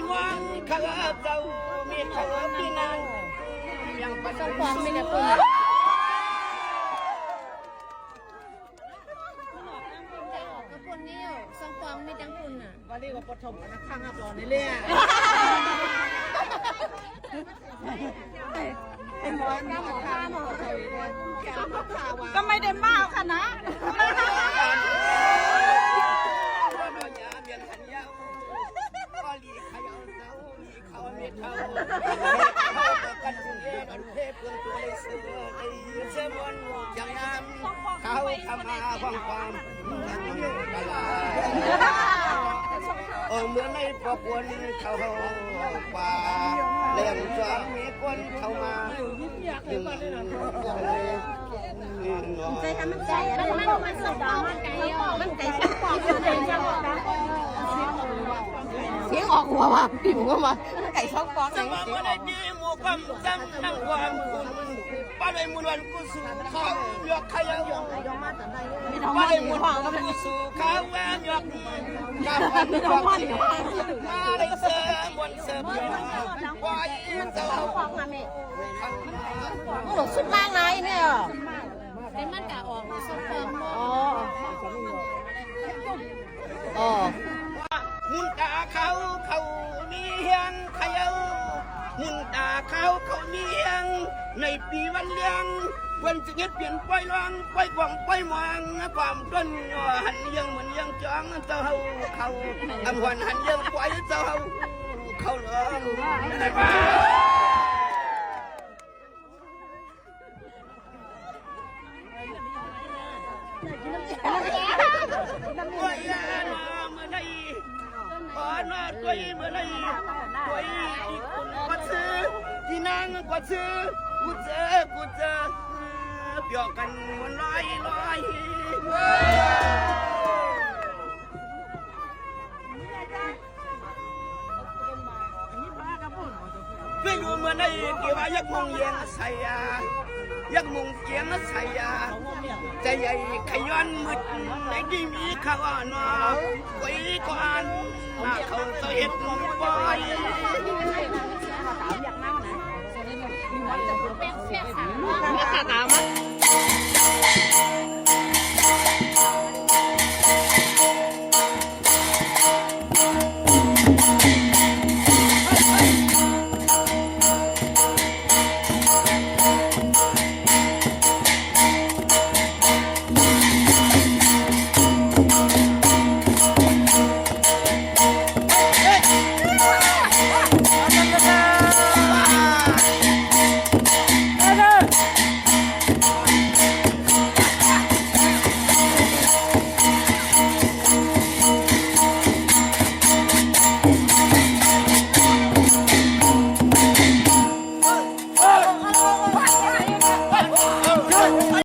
มองเขาเจ้ามีเขาพี่นางยังปันสปองไม่ได้ปุ่นกระปุ่นนี่สองฟองไม่จังปุ่นอ่ะวันนี้ก็ปฐมกันข้างอับรอในเรื่องไอ้หมอน้ำหมอข้าหมอไทยเนี่ยก็ไม่ได้มากค่ะนะเขาทำมาฟังความเมื่อในพวกคนเขาป่าเลี้ยงจอมมีคนเข้ามาใจทำมันใจมันสดมันไก่มันไก่ชิ้นปอกมันไก่ช่างปอกเสียงออกหัวมาปิ่มก็มาไก่ช่างปอกสมองมันได้ดีหมู่ความจำทั้งความคุณป้าได้มุนวันกุศลเขายกขยันป้าได้มุนวันกุศลเขาแหวนยกกับวันยกมาได้เสริมบนเสริมไว้เจ้าความมาเมฆโอ้สุดมากเลยเนี่ยเป็นมันกะออกสุดเติมอ๋อมุนตาเขามีเฮียงขยันมุนตาเขามีเฮียงในปีวันเลี้ยงวันจะเงียบเปลี่ยนไปลองไปกว่างไปมองความต้นหันยังเหมือนยังจ้องเจ้าเขาอำหวนหันยังไปเจ้าเขาหลงได้ไหมตัวอีเมื่อใดขอหน้าตัวอีเมื่อใดตัวอีอีกคนกว่าซื้อที่นางกว่าซื้อกูเจอเปี่ยวกันมันลอยช่วยดูเมื่อใดกี่ว่ายักมงเยียงใส่ยักมุงเกียงใส่ใจใหญ่ขย้อนมืดในที่มีข้าวหนอไว้ก่อนมาเขาเสียดบ่อยถามอย่างนั้นนะมีวัดจะเป็นเสียขา